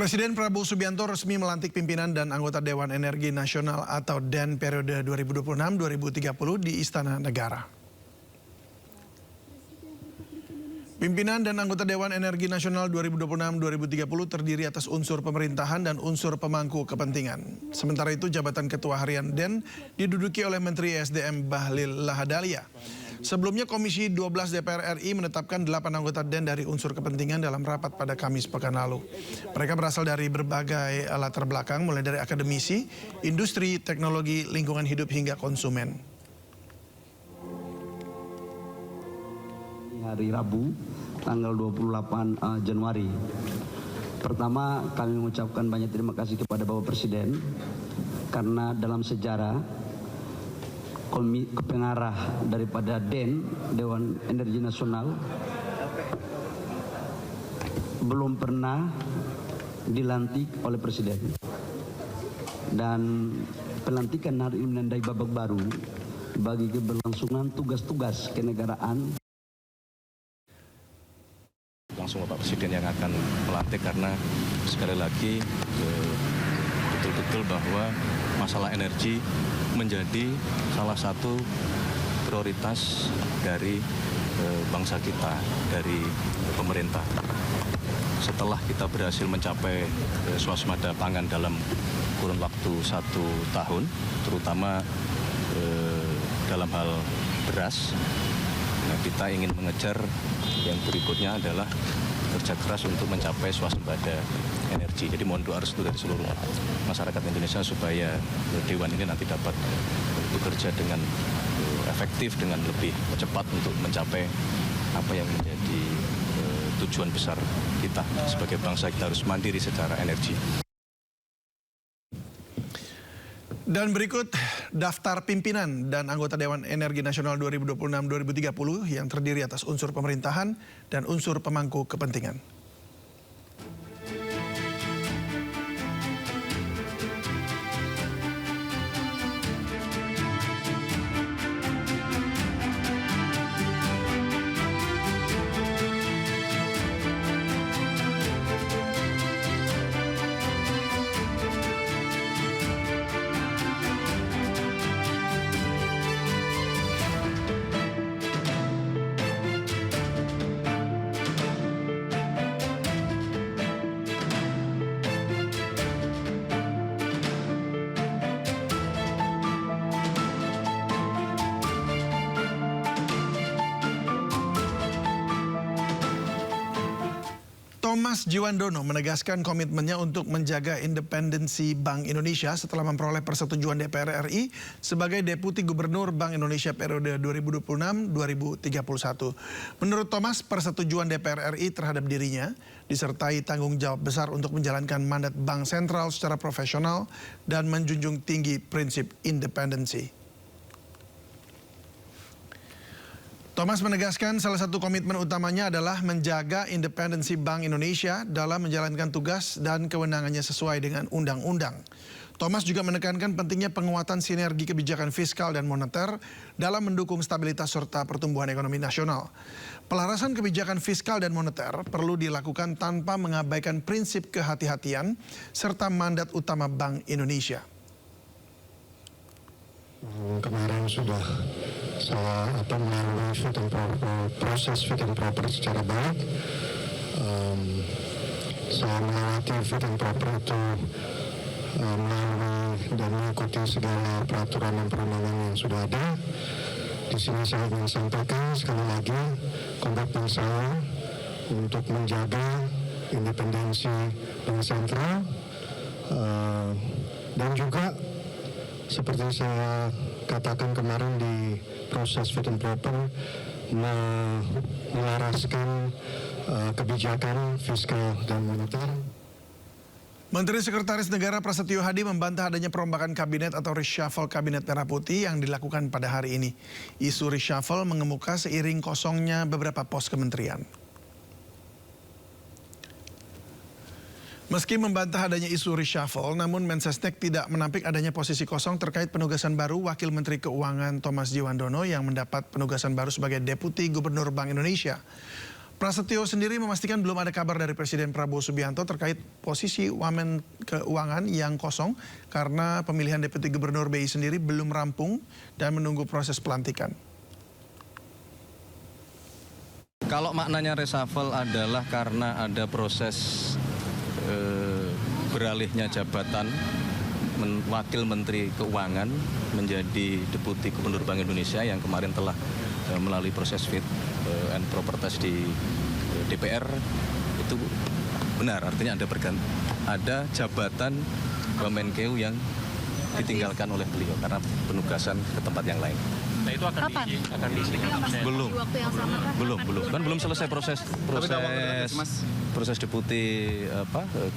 Presiden Prabowo Subianto resmi melantik pimpinan dan anggota Dewan Energi Nasional atau DEN periode 2026-2030 di Istana Negara. Pimpinan dan anggota Dewan Energi Nasional 2026-2030 terdiri atas unsur pemerintahan dan unsur pemangku kepentingan. Sementara itu jabatan Ketua Harian DEN diduduki oleh Menteri ESDM Bahlil Lahadalia. Sebelumnya Komisi 12 DPR RI menetapkan 8 anggota DEN dari unsur kepentingan dalam rapat pada Kamis pekan lalu. Mereka berasal dari berbagai latar belakang, mulai dari akademisi, industri, teknologi, lingkungan hidup hingga konsumen. Hari Rabu, tanggal 28 Januari. Pertama, kami mengucapkan banyak terima kasih kepada Bapak Presiden karena dalam sejarah pengarah daripada DEN, Dewan Energi Nasional, belum pernah dilantik oleh Presiden. Dan pelantikan hari ini menandai babak baru bagi keberlangsungan tugas-tugas kenegaraan. Langsung Bapak Presiden yang akan melantik karena sekali lagi betul-betul bahwa masalah energi menjadi salah satu prioritas dari bangsa kita, dari pemerintah. Setelah kita berhasil mencapai swasembada pangan dalam kurun waktu 1 tahun, terutama dalam hal beras, nah, kita ingin mengejar yang berikutnya adalah kerja keras untuk mencapai swasembada energi. Jadi mohon doa restu dari seluruh masyarakat Indonesia supaya Dewan ini nanti dapat bekerja dengan efektif, dengan lebih cepat untuk mencapai apa yang menjadi tujuan besar kita sebagai bangsa. Kita harus mandiri secara energi. Dan berikut daftar pimpinan dan anggota Dewan Energi Nasional 2026-2030 yang terdiri atas unsur pemerintahan dan unsur pemangku kepentingan. Thomas Djiwandono menegaskan komitmennya untuk menjaga independensi Bank Indonesia setelah memperoleh persetujuan DPR RI sebagai Deputi Gubernur Bank Indonesia periode 2026-2031. Menurut Thomas, persetujuan DPR RI terhadap dirinya disertai tanggung jawab besar untuk menjalankan mandat Bank Sentral secara profesional dan menjunjung tinggi prinsip independensi. Thomas menegaskan salah satu komitmen utamanya adalah menjaga independensi Bank Indonesia dalam menjalankan tugas dan kewenangannya sesuai dengan undang-undang. Thomas juga menekankan pentingnya penguatan sinergi kebijakan fiskal dan moneter dalam mendukung stabilitas serta pertumbuhan ekonomi nasional. Pelarasan kebijakan fiskal dan moneter perlu dilakukan tanpa mengabaikan prinsip kehati-hatian serta mandat utama Bank Indonesia. Kemarin sudah saya melalui proses fit and proper secara baik. Saya melewati fit and proper itu melalui dan mengikuti segala peraturan dan perundangan yang sudah ada. Di sini saya ingin sampaikan sekali lagi komitmen saya untuk menjaga independensi Bank Sentral dan juga seperti saya katakan kemarin di proses fit and proper, melaraskan kebijakan fiskal dan moneter. Menteri Sekretaris Negara Prasetyo Hadi membantah adanya perombakan kabinet atau reshuffle kabinet merah putih yang dilakukan pada hari ini. Isu reshuffle mengemuka seiring kosongnya beberapa pos kementerian. Meski membantah adanya isu reshuffle, namun Mensesnek tidak menampik adanya posisi kosong terkait penugasan baru Wakil Menteri Keuangan Thomas Djiwandono yang mendapat penugasan baru sebagai Deputi Gubernur Bank Indonesia. Prasetyo sendiri memastikan belum ada kabar dari Presiden Prabowo Subianto terkait posisi Wamen Keuangan yang kosong karena pemilihan Deputi Gubernur BI sendiri belum rampung dan menunggu proses pelantikan. Kalau maknanya reshuffle adalah karena ada proses beralihnya jabatan Wakil Menteri Keuangan menjadi Deputi Gubernur Bank Indonesia yang kemarin telah melalui proses fit and proper test di DPR, itu benar, artinya ada jabatan Wamenkeu yang ditinggalkan oleh beliau karena penugasan ke tempat yang lain. Nah itu akan diisi Belum. Belum selesai proses deputi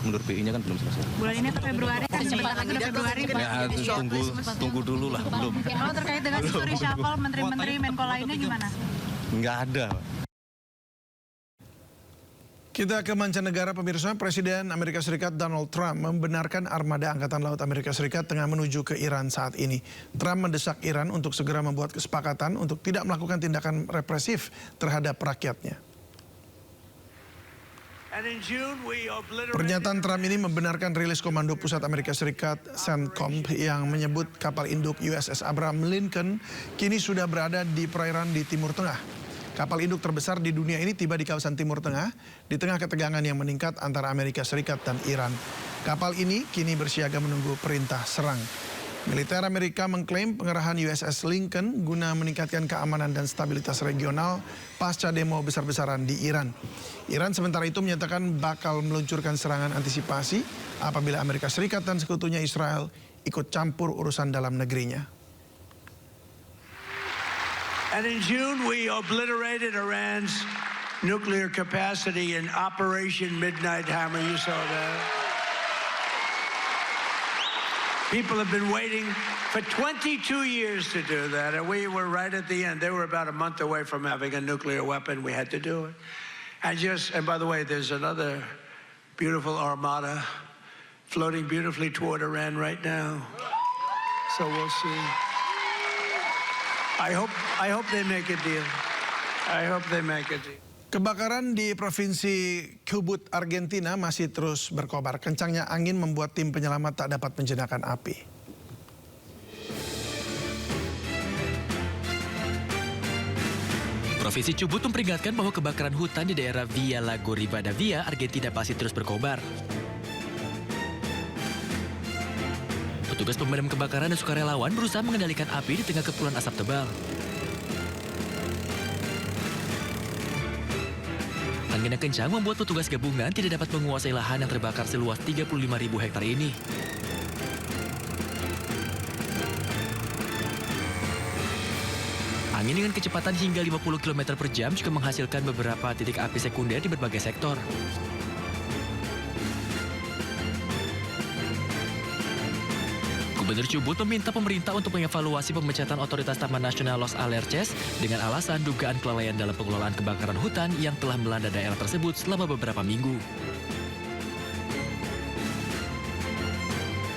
Gubernur BI-nya kan belum selesai. Bulan ini atau Februari kan sebentar lagi udah Februari. Ya, tunggu dulu lah, belum. Kalau terkait dengan isu reshuffle menteri-menteri Menko lainnya gimana? Nggak ada. Kita ke mancanegara, pemirsa. Presiden Amerika Serikat Donald Trump membenarkan armada Angkatan Laut Amerika Serikat tengah menuju ke Iran saat ini. Trump mendesak Iran untuk segera membuat kesepakatan untuk tidak melakukan tindakan represif terhadap rakyatnya. Pernyataan Trump ini membenarkan rilis Komando Pusat Amerika Serikat CENTCOM yang menyebut kapal induk USS Abraham Lincoln kini sudah berada di perairan di Timur Tengah. Kapal induk terbesar di dunia ini tiba di kawasan Timur Tengah di tengah ketegangan yang meningkat antara Amerika Serikat dan Iran. Kapal ini kini bersiaga menunggu perintah serang. Militer Amerika mengklaim pengerahan USS Lincoln guna meningkatkan keamanan dan stabilitas regional pasca demo besar-besaran di Iran. Iran sementara itu menyatakan bakal meluncurkan serangan antisipasi apabila Amerika Serikat dan sekutunya Israel ikut campur urusan dalam negerinya. And in June, we obliterated Iran's nuclear capacity in Operation Midnight Hammer. You saw that. People have been waiting for 22 years to do that, and we were right at the end. They were about a month away from having a nuclear weapon. We had to do it. And by the way, there's another beautiful armada floating beautifully toward Iran right now. So we'll see. I hope they make a deal. I hope they make a deal. Kebakaran di Provinsi Chubut, Argentina masih terus berkobar. Kencangnya angin membuat tim penyelamat tak dapat menjinakkan api. Provinsi Chubut memperingatkan bahwa kebakaran hutan di daerah Villa Lago Rivadavia, Argentina masih terus berkobar. Petugas pemadam kebakaran dan sukarelawan berusaha mengendalikan api di tengah kepulan asap tebal. Angin yang kencang membuat petugas gabungan tidak dapat menguasai lahan yang terbakar seluas 35.000 hektar ini. Angin dengan kecepatan hingga 50 km per jam juga menghasilkan beberapa titik api sekunder di berbagai sektor. Gubernur Chubut meminta pemerintah untuk mengevaluasi pemecatan otoritas Taman Nasional Los Alerces dengan alasan dugaan kelalaian dalam pengelolaan kebakaran hutan yang telah melanda daerah tersebut selama beberapa minggu.